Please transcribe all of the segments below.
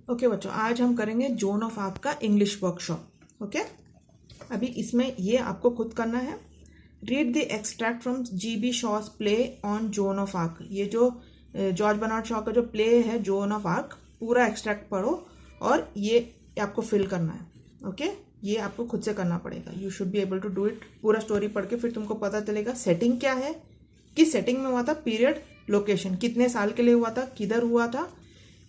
Okay बच्चों, आज हम करेंगे जोन ऑफ आर्क का इंग्लिश वर्कशॉप। ओके, अभी इसमें ये आपको खुद करना है। Read the extract from G.B. Shows play on zone of arc. ये जो जॉर्ज बर्नार्ड शॉ का जो प्ले है जोन ऑफ आर्क, पूरा एक्सट्रैक्ट पढ़ो और ये आपको फिल करना है। ओके, ये आपको खुद से करना पड़ेगा। You should be able to do it. पूरा स्टोरी पढ़ के फिर तुमको पता चलेगा सेटिंग क्या है, किस सेटिंग में हुआ था, पीरियड, लोकेशन, कितने साल के लिए हुआ था, किधर हुआ था,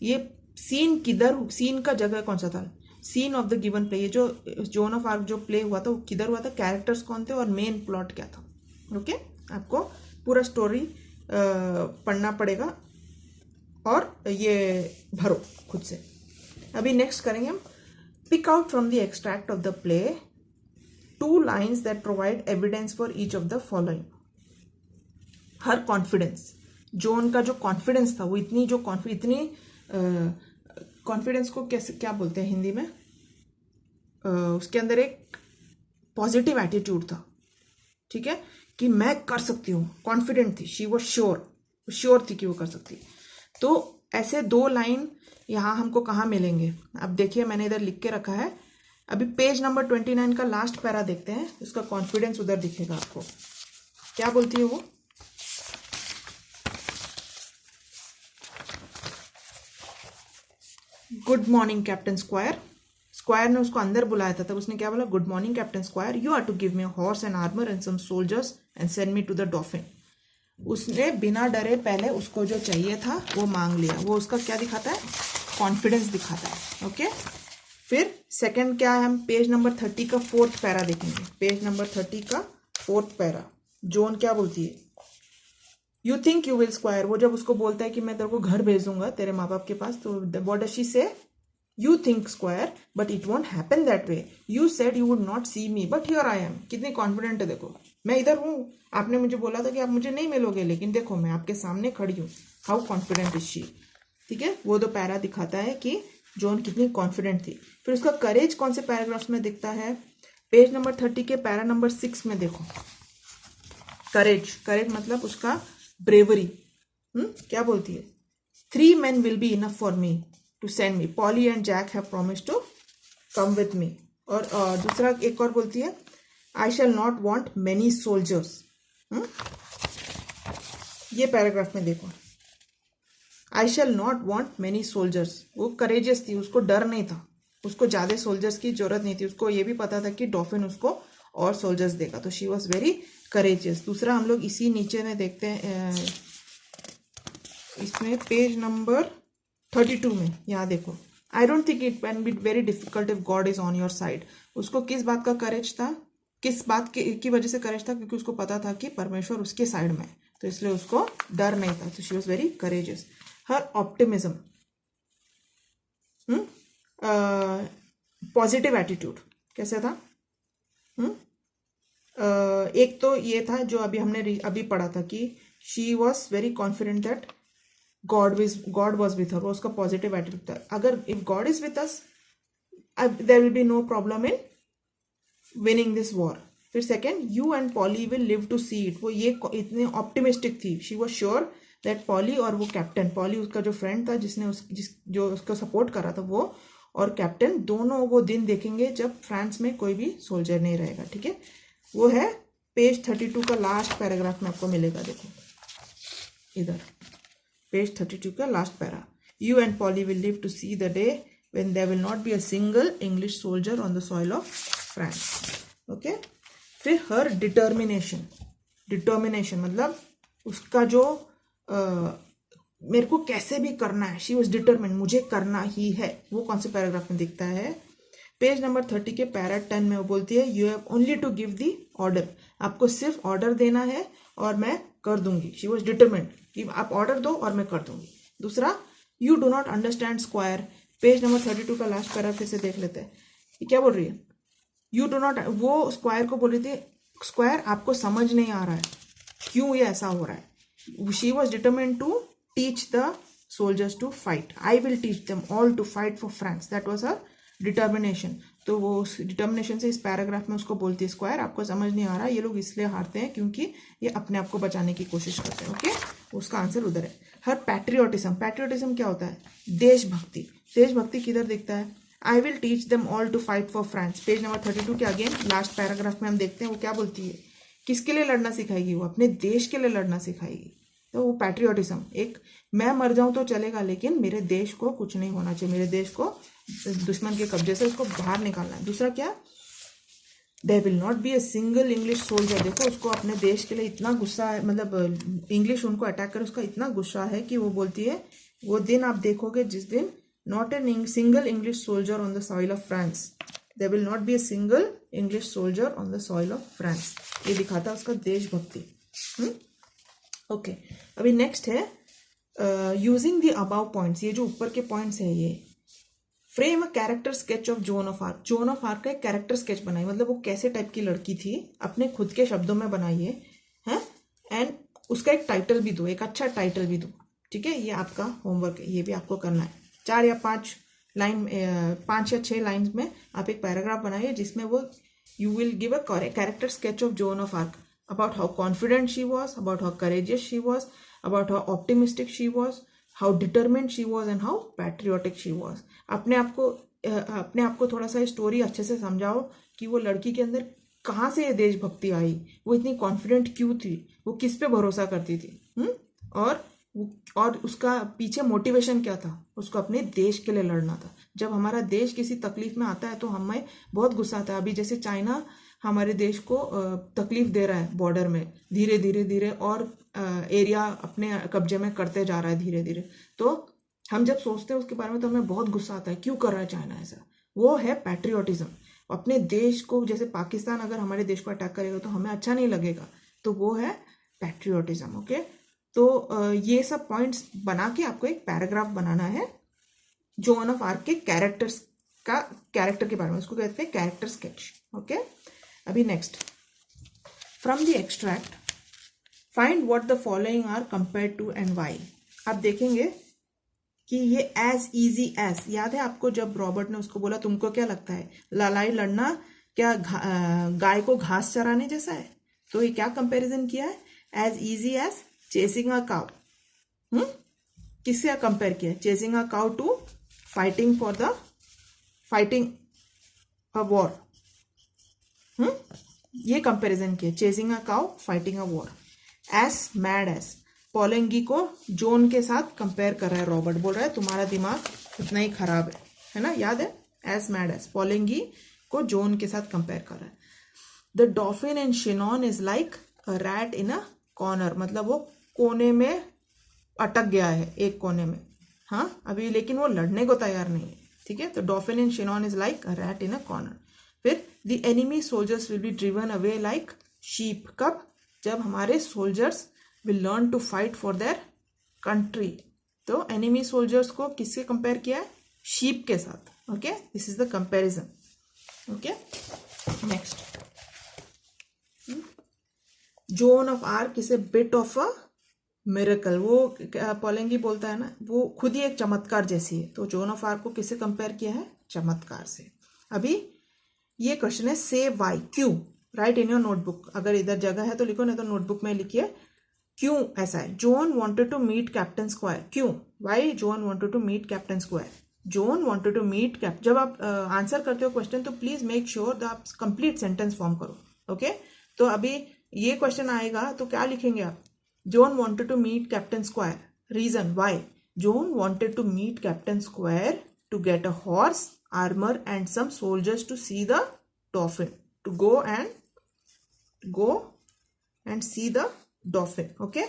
ये सीन किधर, सीन का जगह कौन सा था, scene of the given play, ये जो जोन ऑफ आर्क जो प्ले हुआ था वो किधर हुआ था, कैरेक्टर्स कौन थे और मेन प्लॉट क्या था। ओके, आपको पूरा स्टोरी पढ़ना पड़ेगा और ये भरो खुद से। अभी नेक्स्ट करेंगे हम pick out from the extract of the play 2 lines that provide evidence for each of the following. Her confidence, Joan का जो कॉन्फिडेंस था वो इतनी कॉन्फिडेंस को कैसे क्या बोलते हैं हिंदी में, उसके अंदर एक पॉजिटिव एटीट्यूड था, ठीक है, कि मैं कर सकती हूँ, कॉन्फिडेंट थी, शी वॉज श्योर थी कि वो कर सकती। तो ऐसे 2 लाइन यहाँ हमको कहाँ मिलेंगे, अब देखिए मैंने इधर लिख के रखा है। अभी पेज नंबर 29 का लास्ट पैरा देखते हैं, उसका कॉन्फिडेंस उधर दिखेगा आपको। क्या बोलती है वो, good morning captain squire. Squire ने उसको अंदर बुलाया था, तब उसने क्या बोला, good morning captain squire, you are to give me a horse and armour and some soldiers and send me to the Dauphin. उसने बिना डरे पहले उसको जो चाहिए था वो मांग लिया। वो उसका क्या दिखाता है, कॉन्फिडेंस दिखाता है। ओके, फिर सेकंड क्या है, हम पेज नंबर 30 का 4th पैरा देखेंगे। पेज नंबर 30 का 4th पैरा, जोन क्या बोलती है, you think you will square. वो जब उसको बोलता है कि मैं तेरे को घर भेजूंगा तेरे माँ बाप के पास, तो what does she say, you think squire but it won't happen that way, you said you would not see me but here I am. कितनी कॉन्फिडेंट है, देखो मैं इधर हूँ, आपने मुझे बोला था कि आप मुझे नहीं मिलोगे, लेकिन देखो मैं आपके सामने खड़ी हूँ। हाउ कॉन्फिडेंट इज शी, ठीक है। वो तो पैरा दिखाता है कि जोन कितनी कॉन्फिडेंट थी। फिर उसका करेज कौन से पैराग्राफ्स में दिखता है, पेज नंबर 30 के पैरा नंबर 6 में देखो। करेज मतलब उसका ब्रेवरी। क्या बोलती है, 3 men will be enough for me to send me, Polly and Jack have promised to come with me। और दूसरा एक और बोलती है, I shall not want many soldiers। ये पैराग्राफ में देखो, I shall not want many soldiers। वो करेजियस थी, उसको डर नहीं था, उसको ज्यादा सोल्जर्स की जरूरत नहीं थी, उसको ये भी पता था कि डॉफिन उसको और सोल्जर्स देगा, तो शी वॉज वेरी करेजियस। दूसरा हम लोग इसी नीचे में देखते हैं, इसमें पेज नंबर 32 में, यहाँ देखो, I don't think it can be very difficult if God is on your side. उसको किस बात का करेज था, किस बात की वजह से करेज था, क्योंकि उसको पता था कि परमेश्वर उसके साइड में है, तो इसलिए उसको डर नहीं था, तो she was very courageous. Her optimism, positive attitude कैसा था, एक तो ये था जो अभी हमने अभी पढ़ा था कि she was very confident that God was with her, वो उसका पॉजिटिव एटीट्यूड था। अगर if God is with us there will be no problem in winning this war. फिर second, you and Polly will live to see it, वो ये इतने optimistic थी, she was sure that Polly और वो captain, poly उसका जो friend था जिसने जो उसको सपोर्ट करा था, वो और कैप्टन दोनों वो दिन देखेंगे जब फ्रांस में कोई भी सोल्जर नहीं रहेगा, ठीक है। वो है पेज 32 का लास्ट पैराग्राफ में आपको मिलेगा, देखो इधर पेज 32 का last para, you and Polly will live to see the day when there will not be a single English soldier on the soil of France. Okay, फिर हर डिटर्मिनेशन मतलब उसका जो मेरे को कैसे भी करना है, शी वॉज डिटर्मिन, मुझे करना ही है, वो कौन से पैराग्राफ में दिखता है, पेज नंबर 30 के पैरा 10 में वो बोलती है, you have only to give the order, आपको सिर्फ ऑर्डर देना है और मैं कर दूंगी। शी वॉज डिटरमिन्ड कि आप ऑर्डर दो और मैं कर दूंगी। दूसरा, you do not understand square, page number 32 का लास्ट पैरा फिर से देख लेते हैं, ये क्या बोल रही है, यू डू नॉट, वो स्क्वायर को बोल रही थी, स्क्वायर आपको समझ नहीं आ रहा है क्यों ये ऐसा हो रहा है। She was determined to teach the soldiers to fight, I will teach them all to fight for France, that was her determination. तो वो उस डिटर्मिनेशन से इस पैराग्राफ में उसको बोलती है, स्क्वायर आपको समझ नहीं आ रहा, ये लोग इसलिए हारते हैं क्योंकि ये अपने आप को बचाने की कोशिश करते हैं। ओके, उसका आंसर उधर है। हर पैट्रियोटिज्म क्या होता है, देशभक्ति, देशभक्ति किधर दिखता है? I will teach them all to fight for France. Page number 32 के अगेन लास्ट पैराग्राफ में हम देखते हैं वो क्या बोलती है, किसके लिए लड़ना सिखाएगी? वो अपने देश के लिए लड़ना सिखाएगी। तो वो पैट्रियोटिज्म, एक मैं मर जाऊं तो चलेगा लेकिन मेरे देश को कुछ नहीं होना चाहिए, मेरे देश को दुश्मन के कब्जे से उसको बाहर निकालना है। दूसरा क्या? There will not be a single English soldier. देखो उसको अपने देश के लिए इतना गुस्सा है, मतलब इंग्लिश उनको अटैक कर उसका इतना गुस्सा है कि वो बोलती है वो दिन आप देखोगे जिस दिन not an single English soldier on the soil of France, there will not be a single English soldier on the soil of France. ये दिखाता है उसका देशभक्ति। ओके, अभी नेक्स्ट है यूजिंग द अबाव पॉइंट्स। ये जो ऊपर के पॉइंट्स है ये frame a character sketch of zone of arc. Zone of arc का एक कैरेक्टर स्केच बनाई, मतलब वो कैसे टाइप की लड़की थी अपने खुद के शब्दों में बनाइए हैं, एंड उसका एक टाइटल भी दो, एक अच्छा टाइटल भी दो। ठीक है, ये आपका होमवर्क है, ये भी आपको करना है। 4 या 5 लाइन, 5 या 6 लाइन में आप एक पैराग्राफ बनाइए जिसमें वो you will give a character sketch of zone of arc, about how confident she was, about how courageous she was, about how optimistic she was, how determined she was and how patriotic she was. अपने आप को थोड़ा सा story अच्छे से समझाओ कि वो लड़की के अंदर कहाँ से ये देशभक्ति आई, वो इतनी कॉन्फिडेंट क्यों थी, वो किस पे भरोसा करती थी, और उसका पीछे मोटिवेशन क्या था, उसको अपने देश के लिए लड़ना था। जब हमारा देश किसी तकलीफ में आता है तो हमें बहुत गुस्सा आता है। अभी जैसे चाइना हमारे देश को तकलीफ दे रहा है बॉर्डर में, धीरे धीरे धीरे और एरिया अपने कब्जे में करते जा रहा है धीरे धीरे। तो हम जब सोचते हैं उसके बारे में तो हमें बहुत गुस्सा आता है, क्यों कर रहा है चाइना ऐसा? वो है पैट्रियोटिज्म। अपने देश को, जैसे पाकिस्तान अगर हमारे देश को अटैक करेगा तो हमें अच्छा नहीं लगेगा, तो वो है पैट्रियोटिज्म। ओके, तो ये सब पॉइंट्स बना के आपको एक पैराग्राफ बनाना है जोन ऑफ आर्क के कैरेक्टर के बारे में, उसको कहते हैं कैरेक्टर स्केच। ओके, अभी next, from the extract find what the following are compare to and Y. आप देखेंगे कि ये एज इजी एज, याद है आपको जब रॉबर्ट ने उसको बोला तुमको क्या लगता है लड़ाई लड़ना क्या गाय को घास चराने जैसा है? तो ये क्या कंपैरिजन किया है? As easy as chasing a cow. किससे कंपेयर किया? Chasing a cow to fighting a war. ये कंपैरिजन किया, chasing a cow, fighting a war. As mad as, Poulengey को जोन के साथ कंपेयर कर रहा है रॉबर्ट, बोल रहा है तुम्हारा दिमाग इतना ही खराब है ना, याद है? एज मैड एज, पोलेंगी को जोन के साथ कंपेयर कर रहा है। The dolphin in Chinon is like a rat in a corner, मतलब वो कोने में अटक गया है, एक कोने में। हाँ, अभी लेकिन वो लड़ने को तैयार नहीं है। ठीक है, तो dolphin in Chinon is like a rat in a corner. फिर the enemy soldiers will be driven away like sheep. कब? जब हमारे soldiers will learn to fight for their country. तो एनिमी सोल्जर्स को किससे कंपेयर किया है? शीप के साथ। Okay, this is the comparison. Okay, next, Joan of Arc is a bit of a miracle. वो पोलेंगी बोलता है ना, वो खुद ही एक चमत्कार जैसी है। तो जोन ऑफ आर्क को किससे कंपेयर किया है? चमत्कार से। अभी ये क्वेश्चन है से वाई, क्यों। राइट इन योर नोटबुक, अगर इधर जगह है तो लिखो, नहीं तो नोटबुक में लिखिए क्यों ऐसा है। Joan wanted to meet Captain Squire, क्यों? Why Joan wanted to meet Captain Squire? Joan wanted to meet captain. जब आप आंसर करते हो क्वेश्चन तो प्लीज मेक श्योर आप कंप्लीट सेंटेंस फॉर्म करो। ओके, तो अभी ये क्वेश्चन आएगा तो क्या लिखेंगे आप? Joan wanted to meet Captain Squire, reason why. Joan wanted to meet Captain Squire to get a horse, armor and some soldiers to see the dolphin, to go and see the dolphin. Okay,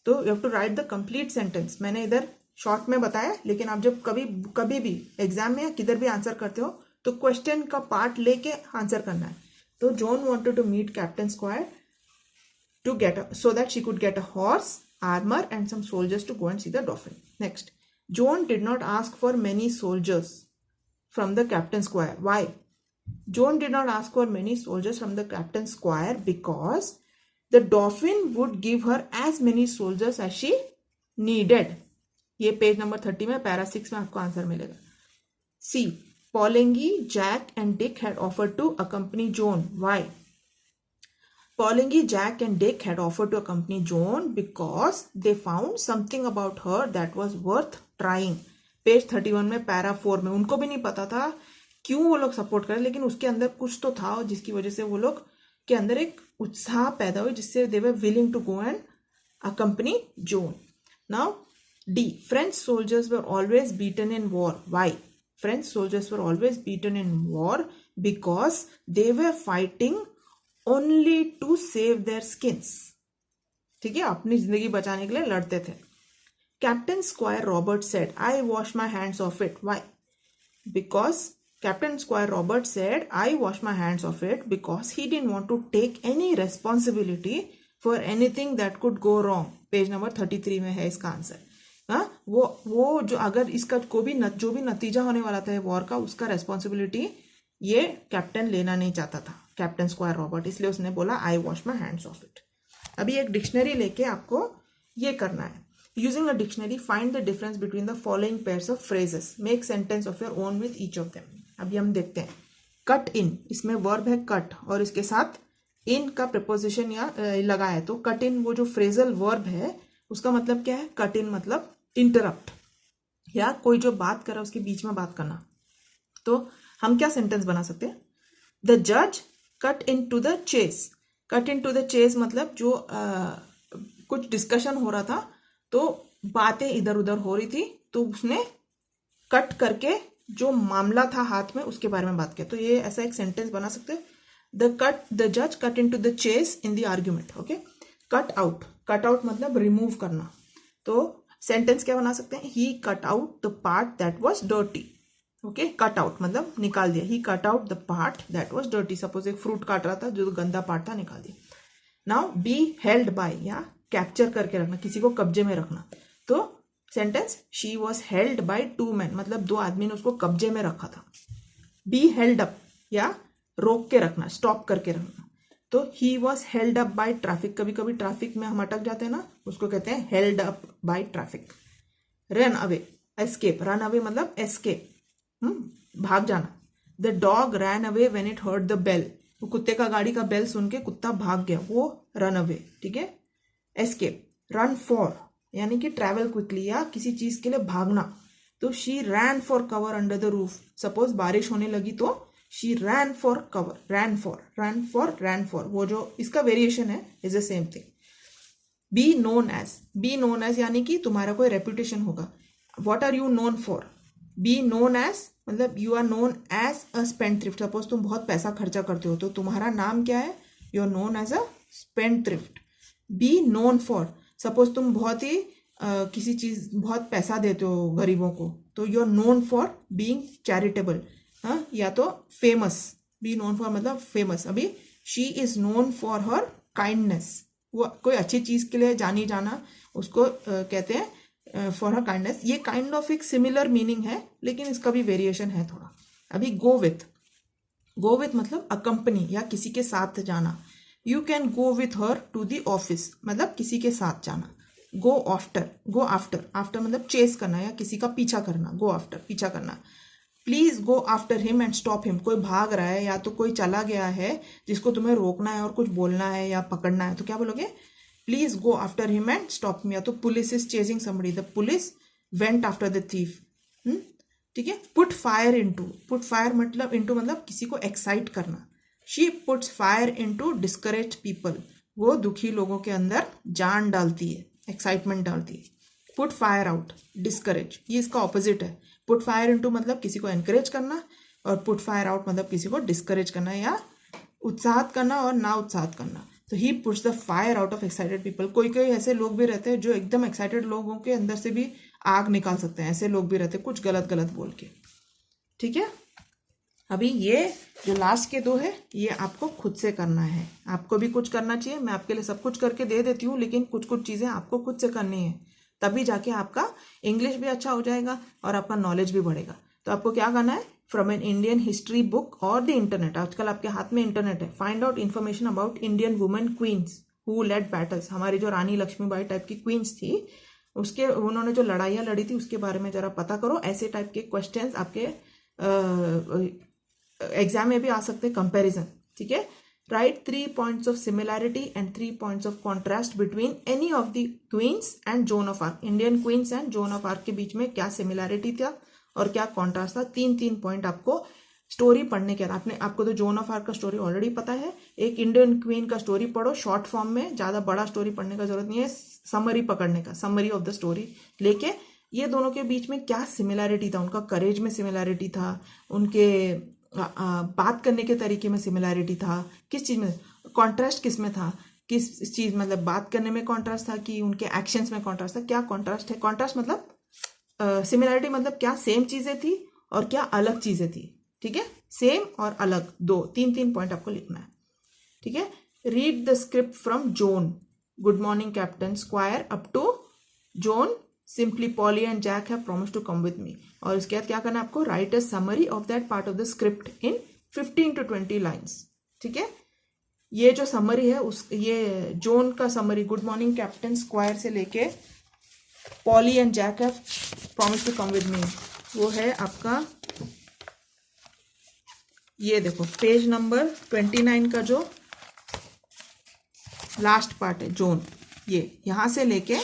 तो you have to write the complete sentence. मैंने इधर short में बताया, लेकिन आप जब कभी भी एग्जाम में या किधर भी आंसर करते हो तो क्वेश्चन का पार्ट लेके आंसर करना है। तो zone wanted to meet Captain Square to so that she could get a horse, armor and some soldiers to go and see the dolphin. Next, Joan did not ask for many soldiers from the Captain Square. Why? Joan did not ask for many soldiers from the Captain Square because the dolphin would give her as many soldiers as she needed. ये page number 30 में para 6 में आपको answer मिलेगा। C. Polengi, Jack and Dick had offered to accompany Joan. Why? Polengi, Jack and Dick had offered to accompany Joan because they found something about her that was worth trying. Page 31 में para 4 में। उनको भी नहीं पता था क्यों वो लोग सपोर्ट करें, लेकिन उसके अंदर कुछ तो था जिसकी वजह से वो लोग के अंदर एक उत्साह पैदा हुई, जिससे they were willing to go and accompany Joan. Now D, French soldiers were always beaten in war. Why? French soldiers were always beaten in war because they were fighting only to save their skins. ठीक है, अपनी जिंदगी बचाने के लिए लड़ते थे। Captain Squire Robert said, I wash my hands of it. Why? Because Captain Squire Robert said, I wash my hands of it because he didn't want to take any responsibility for anything that could go wrong. Page number 33 में है इसका answer. हाँ, वो जो अगर इसका जो भी नतीजा होने वाला था वॉर का, उसका रेस्पॉन्सिबिलिटी ये कैप्टन लेना नहीं चाहता था, कैप्टन स्क्वायर रॉबर्ट, इसलिए उसने बोला I wash my hands of it. अभी एक डिक्शनरी लेके आपको ये करना है। Using a dictionary find the difference between the following pairs of phrases, make sentence of your own with each of them. अभी हम देखते हैं। कट इन, इसमें वर्ब है कट और इसके साथ इन का प्रपोजिशन या लगा है, तो कट इन वो जो फ्रेजल वर्ब है उसका मतलब क्या है? कट इन मतलब इंटरप्ट, या कोई जो बात कर रहा है उसके बीच में बात करना। तो हम क्या सेंटेंस बना सकते हैं? द जज cut in to the chase. Cut in to the chase मतलब जो कुछ डिस्कशन हो रहा था, तो बातें इधर उधर हो रही थी, तो उसने कट करके जो मामला था हाथ में उसके बारे में बात किया। तो ये ऐसा एक सेंटेंस बना सकते हैं, द जज cut in to the chase in the argument. Okay, cut out मतलब रिमूव करना। तो सेंटेंस क्या बना सकते हैं? He cut out the part that was dirty. Okay, cut out मतलब निकाल दिया, he cut out the part that was dirty. Suppose एक फ्रूट काट रहा था, जो गंदा पार्ट था निकाल दिया। नाउ बी हेल्ड बाय, या कैप्चर करके रखना, किसी को कब्जे में रखना। तो sentence she was held by 2 men, मतलब 2 आदमी ने उसको कब्जे में रखा था। बी हेल्ड अप, या रोक के रखना, स्टॉप करके रखना। तो he was held up by traffic, कभी कभी ट्रैफिक में हम अटक जाते हैं ना, उसको कहते हैं held up by traffic. Run away, escape, run away मतलब एस्केप, भाग जाना। The dog ran away when it heard the bell, वो कुत्ते का गाड़ी का बेल सुन के कुत्ता भाग गया, वो रन अवे। ठीक है, एस्केप। रन फॉर यानी कि ट्रैवल क्विकली, या किसी चीज के लिए भागना। तो she ran for cover under the roof, suppose बारिश होने लगी तो she ran for cover, ran for वो जो इसका वेरिएशन है is the same thing. Be known as यानी कि तुम्हारा कोई रेपुटेशन होगा। What are you known for? Be known as मतलब you are known as a spendthrift. Suppose तुम बहुत पैसा खर्चा करते हो, तो तुम्हारा नाम क्या है? You are known as a spendthrift. Be known for, suppose तुम बहुत ही किसी चीज बहुत पैसा देते हो गरीबों को, तो you are known for being charitable. हाँ, या तो फेमस, बी नोन फॉर मतलब फेमस। अभी she is known for her kindness, वो कोई अच्छी चीज के लिए जानी जाना, उसको कहते हैं फॉर हर काइंडनेस। ये काइंड ऑफ एक सिमिलर मीनिंग है, लेकिन इसका भी वेरिएशन है थोड़ा। अभी गो विथ मतलब अकम्पनी, या किसी के साथ जाना। You can go with her to the office, मतलब किसी के साथ जाना। गो आफ्टर मतलब चेस करना या किसी का पीछा करना। गो आफ्टर, पीछा करना। Please go after him and stop him, कोई भाग रहा है या तो कोई चला गया है जिसको तुम्हें रोकना है और कुछ बोलना है या पकड़ना है, तो क्या बोलोगे? Please go after him and stop him. या तो police is chasing somebody, the police went after the thief. ठीक है। पुट फायर मतलब किसी को एक्साइट करना। She puts fire into discourage people, वो दुखी लोगों के अंदर जान डालती है, एक्साइटमेंट डालती है। पुट फायर आउट, डिस्करेज, ये इसका ऑपोजिट है। पुट फायर इनटू मतलब किसी को एनकरेज करना, और पुट फायर आउट मतलब किसी को डिस्करेज करना या उत्साहित करना और ना उत्साहित करना। तो he puts the fire out of excited people. कोई कोई ऐसे लोग भी रहते हैं जो एकदम एक्साइटेड लोगों के अंदर से भी आग निकाल सकते हैं, ऐसे लोग भी रहते हैं कुछ गलत गलत बोल के। ठीक है। अभी ये जो लास्ट के दो है ये आपको खुद से करना है, आपको भी कुछ करना चाहिए। मैं आपके लिए सब कुछ करके दे देती हूँ, लेकिन कुछ कुछ चीज़ें आपको खुद से करनी है, तभी जाके आपका इंग्लिश भी अच्छा हो जाएगा और आपका नॉलेज भी बढ़ेगा। तो आपको क्या करना है? From an Indian history book और द इंटरनेट, आजकल आपके हाथ में इंटरनेट है, find out information about Indian women queens who led battles. हमारी जो रानी लक्ष्मीबाई टाइप की क्वींस थी, उसके उन्होंने जो लड़ाइयाँ लड़ी थी उसके बारे में जरा पता करो। ऐसे टाइप के क्वेश्चंस आपके एग्जाम में भी आ सकते हैं, कंपैरिजन। ठीक है। Write 3 points of similarity and 3 points of contrast between any of the queens and Joan of Arc. Indian queen's and zone of Arc के बीच में क्या सिमिलैरिटी था और क्या कॉन्ट्रास्ट था. 3 पॉइंट आपको स्टोरी पढ़ने के बाद आपको तो जोन ऑफ आर्क का स्टोरी ऑलरेडी पता है. एक इंडियन क्वीन का स्टोरी पढ़ो शॉर्ट फॉर्म में, ज्यादा बड़ा स्टोरी पढ़ने का जरूरत नहीं है. समरी पकड़ने का, समरी ऑफ द स्टोरी लेके ये दोनों के बीच में क्या सिमिलैरिटी था. उनका करेज में सिमिलैरिटी था, उनके बात करने के तरीके में सिमिलैरिटी था, किस चीज में कॉन्ट्रास्ट किस में था, किस चीज मतलब बात करने में कॉन्ट्रास्ट था कि उनके एक्शंस में कॉन्ट्रास्ट था. क्या कॉन्ट्रास्ट है? कॉन्ट्रास्ट मतलब सिमिलैरिटी मतलब क्या सेम चीजें थी और क्या अलग चीजें थी. ठीक है, सेम और अलग 3 पॉइंट आपको लिखना है. ठीक है. Read the script from Joan, good morning captain squire up to Joan, simply Polly and Jack have promised to come with me. और इसके बाद क्या करना है आपको? Write a summary of that part of the script in 15 to 20 lines. ठीक है. ये जो समरी है ये जोन का summary, good morning captain squire से लेके Polly and Jack have promised to come with मी, वो है आपका ये देखो पेज नंबर 29 का जो लास्ट पार्ट है जोन, ये यहां से लेके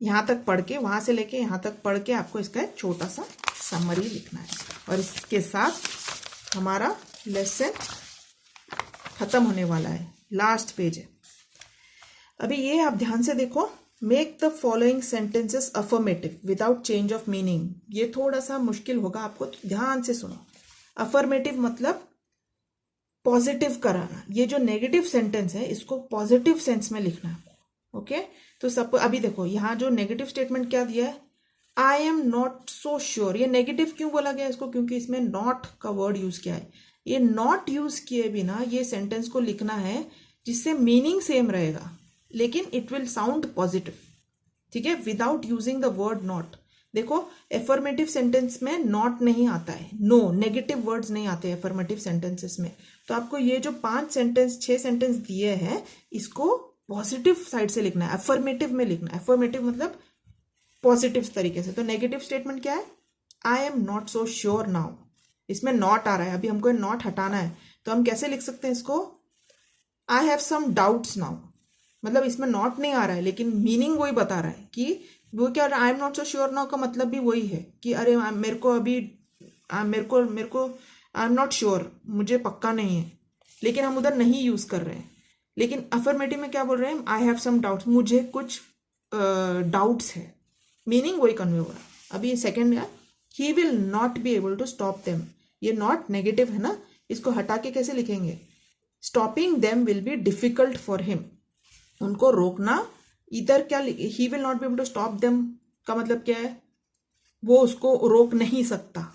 यहां तक पढ़ के, वहां से लेके यहां तक पढ़ के आपको इसका एक छोटा सा समरी लिखना है. और इसके साथ हमारा लेसन खत्म होने वाला है. लास्ट पेज है. अभी ये आप ध्यान से देखो. Make the following sentences affirmative without change of meaning. ये थोड़ा सा मुश्किल होगा आपको, ध्यान से सुनो. अफर्मेटिव मतलब पॉजिटिव कराना. ये जो नेगेटिव सेंटेंस है इसको पॉजिटिव सेंस में लिखना है. ओके. तो सब अभी देखो यहाँ जो नेगेटिव स्टेटमेंट क्या दिया है, I am not so sure. ये नेगेटिव क्यों बोला गया इसको? क्योंकि इसमें नॉट का वर्ड यूज किया है. ये नॉट यूज किए बिना ये सेंटेंस को लिखना है जिससे मीनिंग सेम रहेगा लेकिन इट विल साउंड पॉजिटिव. ठीक है, without using the word not. देखो एफर्मेटिव सेंटेंस में नॉट नहीं आता है, नो नेगेटिव वर्ड्स नहीं आते एफर्मेटिव सेंटेंसेस में. तो आपको ये जो 6 सेंटेंस दिए हैं इसको पॉजिटिव साइड से लिखना है, अफर्मेटिव में लिखना है. अफर्मेटिव मतलब पॉजिटिव तरीके से. तो नेगेटिव स्टेटमेंट क्या है? I am not so sure now. इसमें नॉट आ रहा है, अभी हमको नॉट हटाना है. तो हम कैसे लिख सकते हैं इसको? I have some doubts now. मतलब इसमें नॉट नहीं आ रहा है लेकिन मीनिंग वही बता रहा है कि वो क्या, I am not so sure now का मतलब भी वही है कि अरे मेरे को आई एम नॉट श्योर, मुझे पक्का नहीं है. लेकिन हम उधर नहीं यूज कर रहे हैं. लेकिन अफर्मेटिव में क्या बोल रहे हैं? आई हैव सम डाउट्स, मुझे कुछ डाउट्स है. मीनिंग वही कन्वे हो रहा है. अभी सेकेंड है, he will not be able to stop them. ये नॉट नेगेटिव है ना, इसको हटा के कैसे लिखेंगे? Stopping them will be difficult for him. उनको रोकना, इधर क्या, he will not be able to stop them का मतलब क्या है? वो उसको रोक नहीं सकता.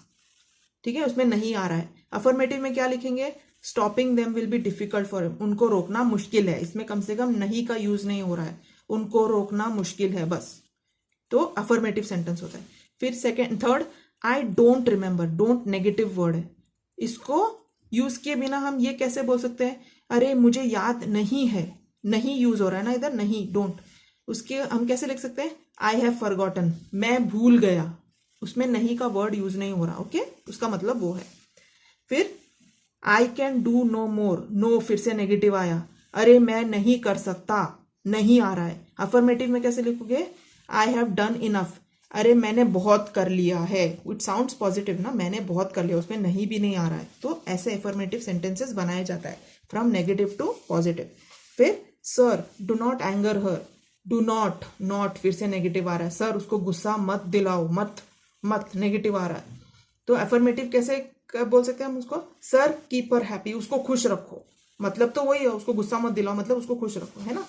ठीक है, उसमें नहीं आ रहा है. अफर्मेटिव में क्या लिखेंगे? Stopping them will be difficult for him. उनको रोकना मुश्किल है. इसमें कम से कम नहीं का यूज नहीं हो रहा है, उनको रोकना मुश्किल है बस. तो अफर्मेटिव सेंटेंस होता है. फिर third, I don't remember. Don't negative word है, इसको यूज किए बिना हम ये कैसे बोल सकते हैं? अरे मुझे याद नहीं है. नहीं यूज हो रहा है ना इधर, नहीं, डोंट. उसके हम कैसे लिख सकते हैं? I have forgotten. मैं भूल गया. उसमें नहीं का वर्ड यूज नहीं हो रहा. ओके, उसका मतलब वो है. फिर I can do no more. No फिर से नेगेटिव आया. अरे मैं नहीं कर सकता, नहीं आ रहा है. अफर्मेटिव में कैसे लिखोगे? I have done enough. अरे मैंने बहुत कर लिया है. इट साउंड्स पॉजिटिव ना, मैंने बहुत कर लिया, उसमें नहीं भी नहीं आ रहा है. तो ऐसे अफर्मेटिव सेंटेंसेस बनाया जाता है फ्रॉम नेगेटिव टू पॉजिटिव. फिर sir do not anger her. Do not, not फिर से नेगेटिव आ रहा है. सर उसको गुस्सा मत दिलाओ, मत नेगेटिव आ रहा है. तो अफर्मेटिव कैसे बोल सकते हैं हम उसको? Sir keep her happy. उसको खुश रखो, मतलब तो वही है, उसको गुस्सा मत दिलाओ मतलब उसको खुश रखो, है ना.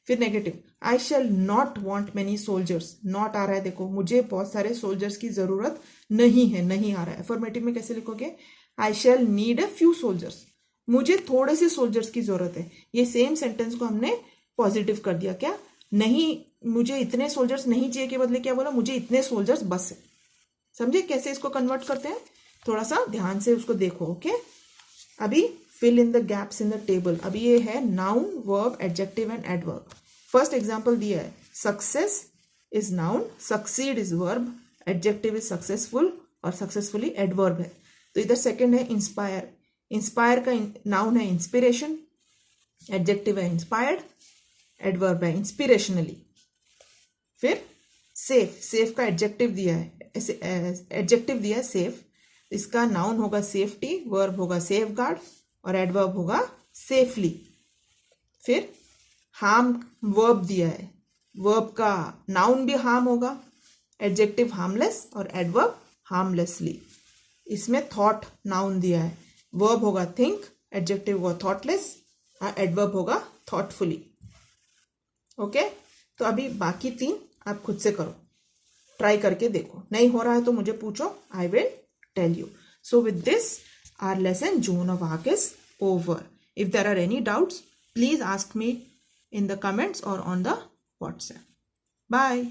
फिर negative, I shall not want many soldiers. नॉट आ रहा है, देखो मुझे बहुत सारे सोल्जर्स की जरूरत नहीं है, नहीं आ रहा है. अफर्मेटिव में कैसे लिखोगे? आई शैल नीड अ फ्यू सोल्जर्स. मुझे थोड़े से सोल्जर्स की जरूरत है. ये सेम सेंटेंस को हमने पॉजिटिव कर दिया. क्या? नहीं, मुझे इतने सोल्जर्स नहीं चाहिए के बदले क्या बोला? मुझे इतने सोल्जर्स बस है. समझे कैसे इसको कन्वर्ट करते हैं? थोड़ा सा ध्यान से उसको देखो. ओके, अभी fill in the gaps in the table. अभी ये है noun, verb, adjective and adverb. First example दिया है, success is noun, succeed is verb, adjective is successful और सक्सेसफुली एडवर्ब है। तो इधर सेकंड है इंस्पायर, इंस्पायर का नाउन है इंस्पिरेशन, एडजेक्टिव है इंस्पायर्ड, एडवर्ब है इंस्पिरेशनली। फिर सेफ, सेफ का एडजेक्टिव दिया है, एडजेक्टिव दिया है सेफ, इसका नाउन होगा सेफ्टी, वर्ब होगा सेफ गार्ड और एडवर्ब होगा सेफली। फिर हार्म वर्ब दिया है, वर्ब का नाउन भी हार्म होगा, एडजेक्टिव हार्मलेस और एडवर्ब हार्मलेसली। इसमें थॉट नाउन दिया है, वर्ब होगा थिंक, एडजेक्टिव होगा थॉटलेस और एडवर्ब होगा थॉटफुली। ओके, तो अभी बाकी 3 आप खुद से करो, ट्राई करके देखो, नहीं हो रहा है तो मुझे पूछो, I will tell you. So with this our lesson Joan of Arc is over. If there are any doubts please ask me in the comments or on the WhatsApp. Bye.